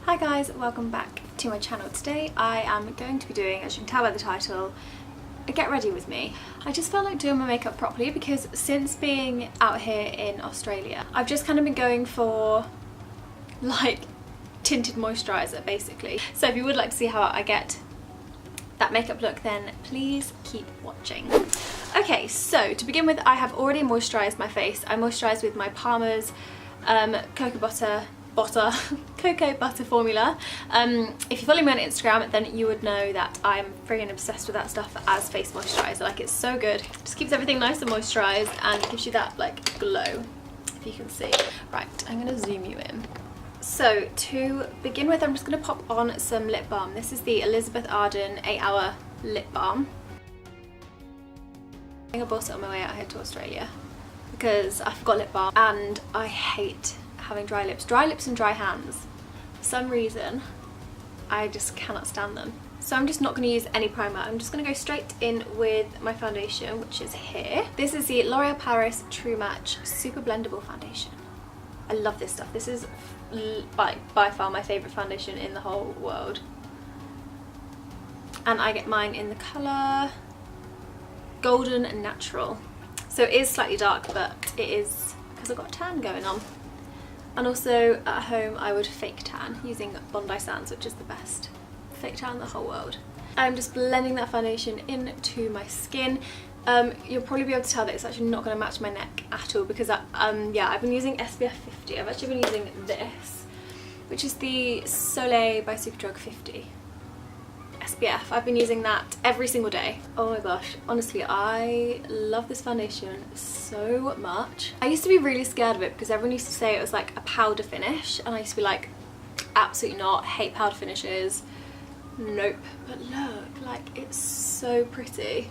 Hi guys, welcome back to my channel. Today I am going to be doing, as you can tell by the title, a get ready with me. I just felt like doing my makeup properly because since being out here in Australia, I've just kind of been going for like tinted moisturiser basically. So if you would like to see how I get that makeup look, then please keep watching. Okay, so to begin with, I have already moisturised my face. I moisturised with my Palmer's cocoa butter formula. If you follow me on Instagram, then you would know that I'm friggin' obsessed with that stuff as face moisturiser. Like, it's so good. Just keeps everything nice and moisturised and gives you that like glow, if you can see. Right, I'm gonna zoom you in. So to begin with, I'm just gonna pop on some lip balm. This is the Elizabeth Arden 8-Hour Lip Balm. I think I bought it on my way out here to Australia because I forgot lip balm and I hate having dry lips and dry hands. For some reason I just cannot stand them. So I'm just not going to use any primer. I'm just going to go straight in with my foundation, which is here. This is the L'Oreal Paris True Match Super Blendable Foundation. I love this stuff. This is by far my favourite foundation in the whole world. And I get mine in the colour Golden and Natural. So it is slightly dark, but it is because I've got a tan going on. And also at home I would fake tan using Bondi Sands, which is the best fake tan in the whole world. I'm just blending that foundation into my skin. You'll probably be able to tell that it's actually not going to match my neck at all because yeah, I've been using SPF 50. I've actually been using this, which is the Soleil by Superdrug 50 SPF. I've been using that every single day. Oh my gosh, honestly, I love this foundation so much. I used to be really scared of it because everyone used to say it was like a powder finish, and I used to be like, absolutely not, hate powder finishes, nope. But look, like, it's so pretty.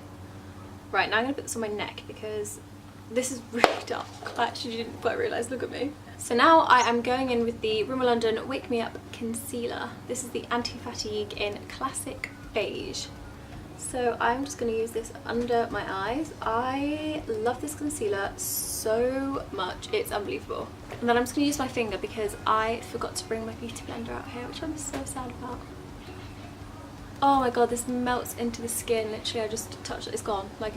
Right, now I'm gonna put this on my neck because this is really dark. I actually didn't quite realise, look at me. So now I am going in with the Rimmel London Wake Me Up Concealer. This is the Anti-Fatigue in Classic Beige. So I'm just going to use this under my eyes. I love this concealer so much, it's unbelievable. And then I'm just going to use my finger because I forgot to bring my beauty blender out here, which I'm so sad about. Oh my god, this melts into the skin. Literally, I just touched it, it's gone. Like,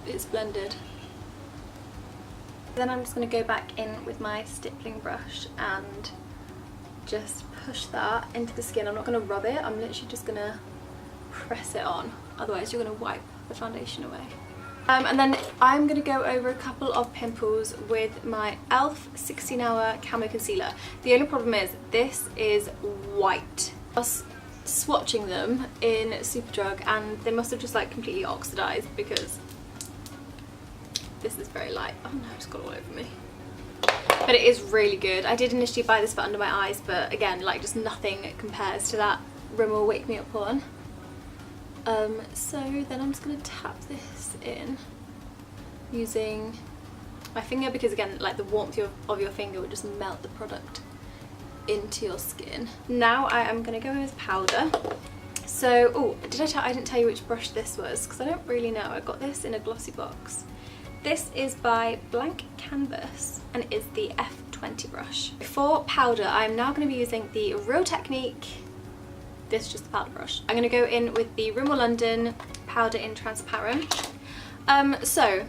it's blended. Then I'm just going to go back in with my stippling brush and just push that into the skin. I'm not going to rub it, I'm literally just going to press it on, otherwise you're going to wipe the foundation away. And then I'm going to go over a couple of pimples with my e.l.f. 16 Hour Camo Concealer. The only problem is this is white. I was swatching them in Superdrug and they must have just like completely oxidized because this is very light. Oh no, it's got all over me. But it is really good. I did initially buy this for under my eyes, but again, like, just nothing compares to that Rimmel Wake Me Up one. So then I'm just going to tap this in using my finger because, again, like, the warmth of your finger would just melt the product into your skin. Now I am going to go in with powder. So, oh, I didn't tell you which brush this was because I don't really know. I got this in a glossy box. This is by Blank Canvas and it is the F20 brush. For powder, I'm now going to be using the Real Technique. This is just the powder brush. I'm going to go in with the Rimmel London Powder in Transparent. So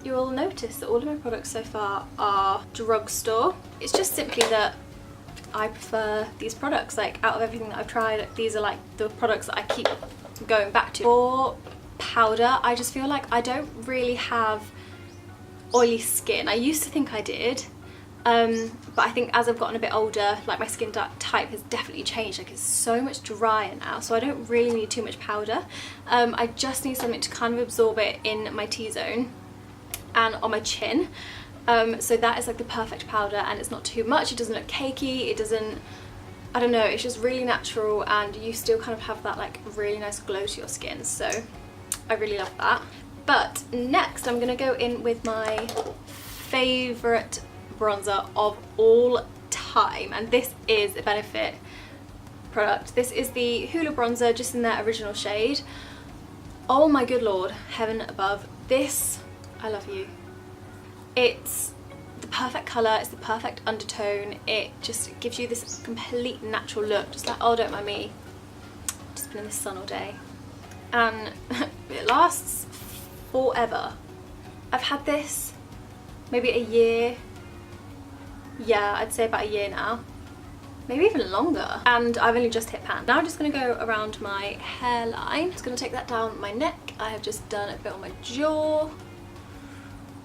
you will notice that all of my products so far are drugstore. It's just simply that I prefer these products. Like, out of everything that I've tried, these are like the products that I keep going back to. For powder, I just feel like I don't really have oily skin. I used to think I did, but I think as I've gotten a bit older, like, my skin type has definitely changed. Like, it's so much drier now, so I don't really need too much powder. I just need something to kind of absorb it in my T-zone and on my chin. So that is like the perfect powder, and it's not too much, it doesn't look cakey, it doesn't, I don't know, it's just really natural and you still kind of have that like really nice glow to your skin, so I really love that. But next I'm going to go in with my favourite bronzer of all time, and this is a Benefit product. This is the Hoola bronzer, just in their original shade. Oh my good lord, heaven above. This, I love you. It's the perfect colour, it's the perfect undertone, it just gives you this complete natural look, just like, oh, don't mind me, just been in the sun all day. And it lasts forever. I've had this maybe a year, yeah, I'd say about a year now, maybe even longer, and I've only just hit pan. Now I'm just going to go around my hairline. Just going to take that down my neck. I have just done a bit on my jaw,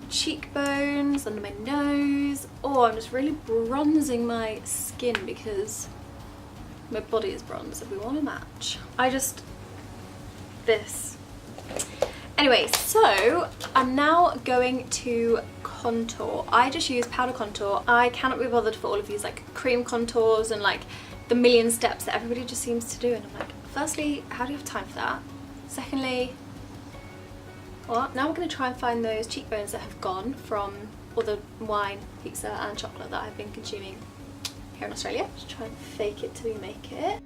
cheekbones, under my nose. Oh, I'm just really bronzing my skin because my body is bronze, so we want to match. This. Anyway, so I'm now going to contour. I just use powder contour. I cannot be bothered for all of these like cream contours and like the million steps that everybody just seems to do, and I'm like, firstly, how do you have time for that? Secondly, what? Now we're going to try and find those cheekbones that have gone from all the wine, pizza and chocolate that I've been consuming here in Australia. Just try and fake it till we make it.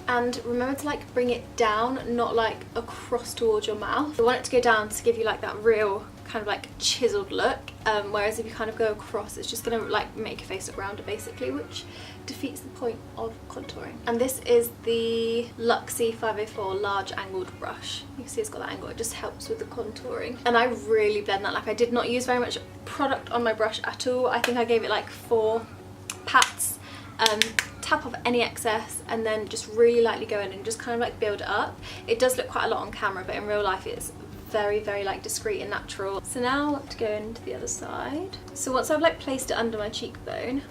And remember to like bring it down, not like across towards your mouth. I want it to go down to give you like that real kind of like chiseled look, whereas if you kind of go across, it's just gonna like make your face look rounder basically, which defeats the point of contouring. And this is the Luxie 504 large angled brush. You can see it's got that angle, it just helps with the contouring. And I really blend that. Like, I did not use very much product on my brush at all. I think I gave it like 4 pats. Tap off any excess and then just really lightly go in and just kind of like build it up. It does look quite a lot on camera, but in real life it's very, very like discreet and natural. So now to go into the other side. So once I've like placed it under my cheekbone,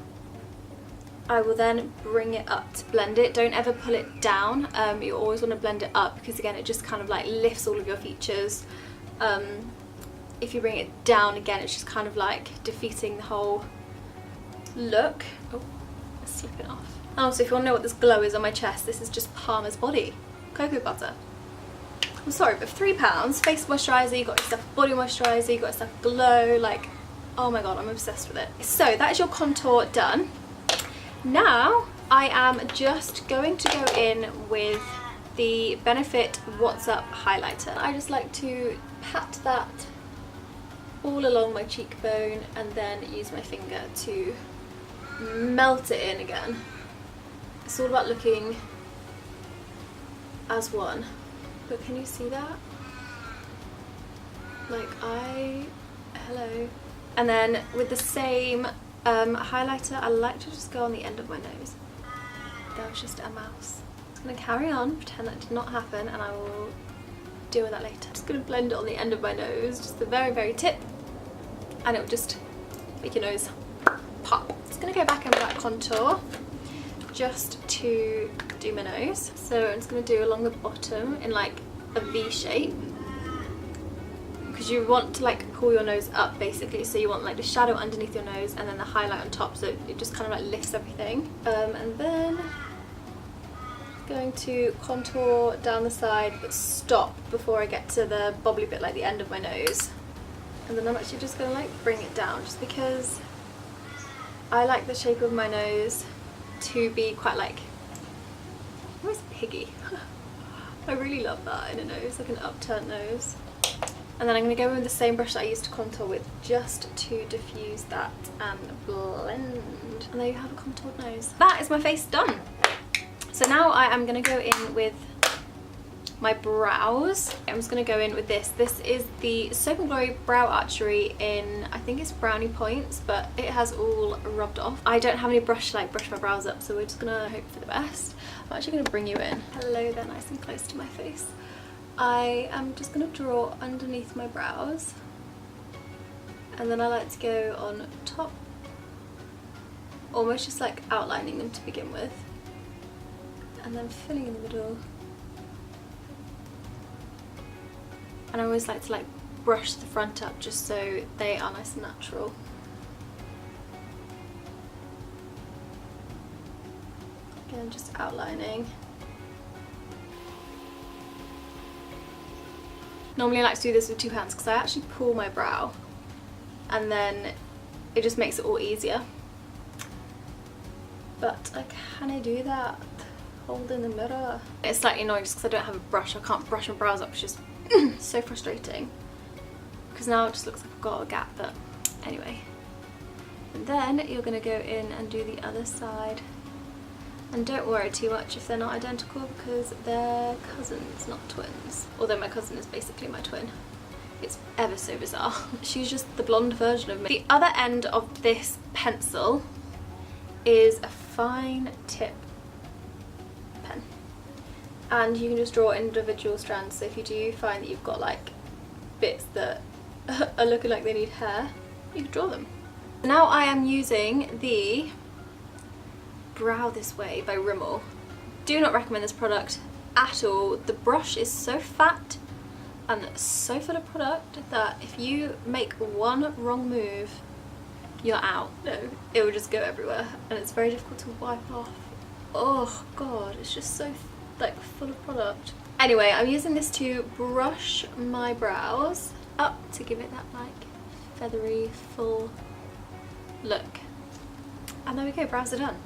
I will then bring it up to blend it. Don't ever pull it down. You always want to blend it up because again it just kind of like lifts all of your features. If you bring it down again, it's just kind of like defeating the whole look. Oh, it's slipping off. Oh, so if you want to know what this glow is on my chest, this is just Palmer's Body cocoa butter. I'm sorry, but for £3, face moisturiser, you got yourself body moisturiser, you got yourself glow, like, oh my god, I'm obsessed with it. So that is your contour done. Now I am just going to go in with the Benefit What's Up highlighter. I just like to pat that all along my cheekbone and then use my finger to melt it in again. It's all about looking as one. But can you see that? Like, hello. And then with the same highlighter, I like to just go on the end of my nose. That was just a mouse. I'm going to carry on, pretend that did not happen, and I will deal with that later. I'm just going to blend it on the end of my nose, just the very, very tip, and it will just make your nose pop. Just going to go back in with that contour just to do my nose. So I'm just going to do along the bottom in like a V shape, because you want to like pull your nose up basically, so you want like the shadow underneath your nose and then the highlight on top, so it just kind of like lifts everything. And then going to contour down the side but stop before I get to the bobbly bit like the end of my nose, and then I'm actually just going to like bring it down just because I like the shape of my nose to be quite like almost piggy. I really love that in a nose, like an upturned nose. And then I'm going to go in with the same brush that I used to contour with just to diffuse that and blend. And there you have a contoured nose. That is my face done. So now I am going to go in with my brows. I'm just going to go in with this. This is the Soap & Glory Brow Archery in, I think it's Brownie Points, but it has all rubbed off. I don't have any brush to like brush my brows up, so we're just going to hope for the best. I'm actually going to bring you in. Hello there, nice and close to my face. I am just going to draw underneath my brows, and then I like to go on top, almost just like outlining them to begin with, and then filling in the middle. And I always like to like brush the front up just so they are nice and natural. Again, just outlining. Normally I like to do this with 2 hands because I actually pull my brow and then it just makes it all easier. But can I do that holding the mirror? It's slightly annoying just because I don't have a brush. I can't brush my brows up, it's just so frustrating. Because now it just looks like I've got a gap, but Anyway, and then you're going to go in and do the other side. And don't worry too much if they're not identical, because they're cousins, not twins. Although my cousin is basically my twin. It's ever so bizarre. She's just the blonde version of me. The other end of this pencil is a fine tip pen. And you can just draw individual strands. So if you do find that you've got like bits that are looking like they need hair, you can draw them. Now I am using the Brow This Way by Rimmel. Do not recommend this product at all. The brush is so fat and so full of product that if you make one wrong move, you're out. No, it will just go everywhere and it's very difficult to wipe off. Oh god, it's just so like full of product. Anyway, I'm using this to brush my brows up to give it that like feathery full look. And there we go, brows are done.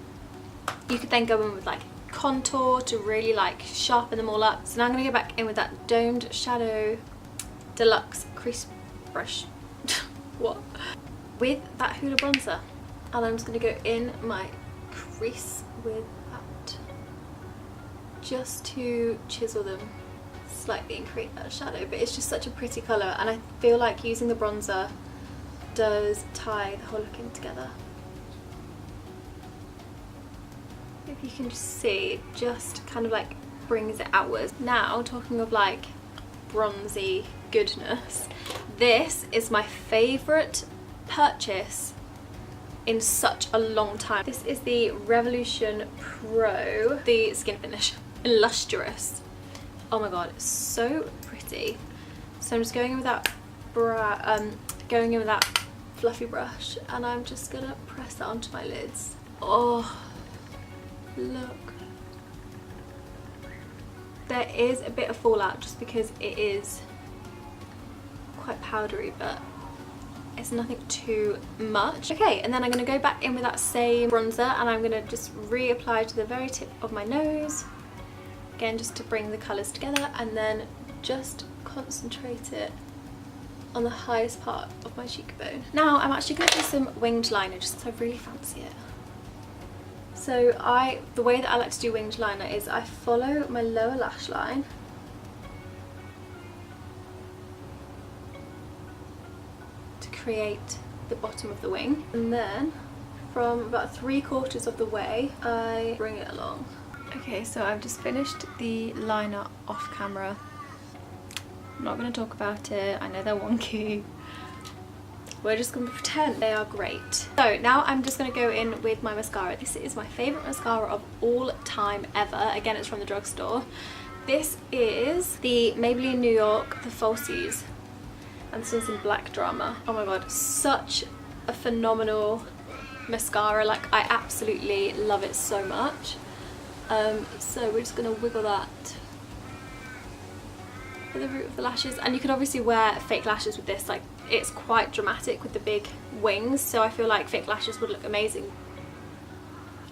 You could then go in with like contour to really like sharpen them all up. So now I'm going to go back in with that Domed Shadow Deluxe Crease Brush. What? With that Hoola bronzer. And I'm just going to go in my crease with that. Just to chisel them slightly and create that shadow. But it's just such a pretty colour, and I feel like using the bronzer does tie the whole look in together. If you can just see, it just kind of like brings it outwards. Now, talking of like bronzy goodness, this is my favourite purchase in such a long time. This is the Revolution Pro, the skin finish, Lustrous. Oh my god, it's so pretty. So I'm just going in with that fluffy brush, and I'm just gonna press that onto my lids. Oh, look. There is a bit of fallout just because it is quite powdery, but it's nothing too much. Okay, and then I'm going to go back in with that same bronzer, and I'm going to just reapply to the very tip of my nose. Again, just to bring the colours together, and then just concentrate it on the highest part of my cheekbone. Now I'm actually going to do some winged liner just because I really fancy it. So the way that I like to do winged liner is I follow my lower lash line to create the bottom of the wing, and then from about 3/4 of the way I bring it along. Okay, so I've just finished the liner off camera. I'm not going to talk about it, I know they're wonky. We're just going to pretend they are great. So now I'm just going to go in with my mascara. This is my favourite mascara of all time ever. Again, it's from the drugstore. This is the Maybelline New York The Falsies. And this is in Black Drama. Oh my god, such a phenomenal mascara. Like, I absolutely love it so much. So we're just going to wiggle that for the root of the lashes. And you can obviously wear fake lashes with this. Like, it's quite dramatic with the big wings, so I feel like fake lashes would look amazing.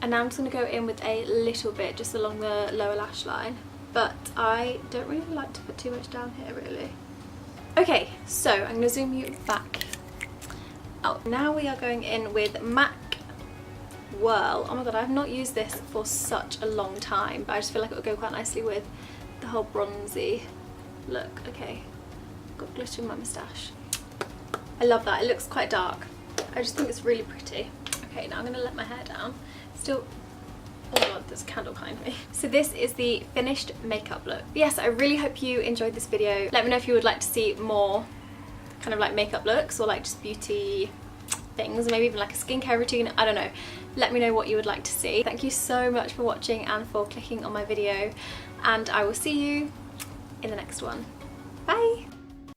And now I'm just going to go in with a little bit just along the lower lash line, but I don't really like to put too much down here really. Okay, so I'm going to zoom you back. Oh, now we are going in with MAC Whirl. Oh my god, I have not used this for such a long time, but I just feel like it would go quite nicely with the whole bronzy look. Okay, got glitter in my moustache. I love that, it looks quite dark. I just think it's really pretty. Okay, now I'm going to let my hair down. Still, oh my god, there's a candle behind me. So this is the finished makeup look. Yes, I really hope you enjoyed this video. Let me know if you would like to see more kind of like makeup looks, or like just beauty things, maybe even like a skincare routine, I don't know. Let me know what you would like to see. Thank you so much for watching and for clicking on my video, and I will see you in the next one. Bye!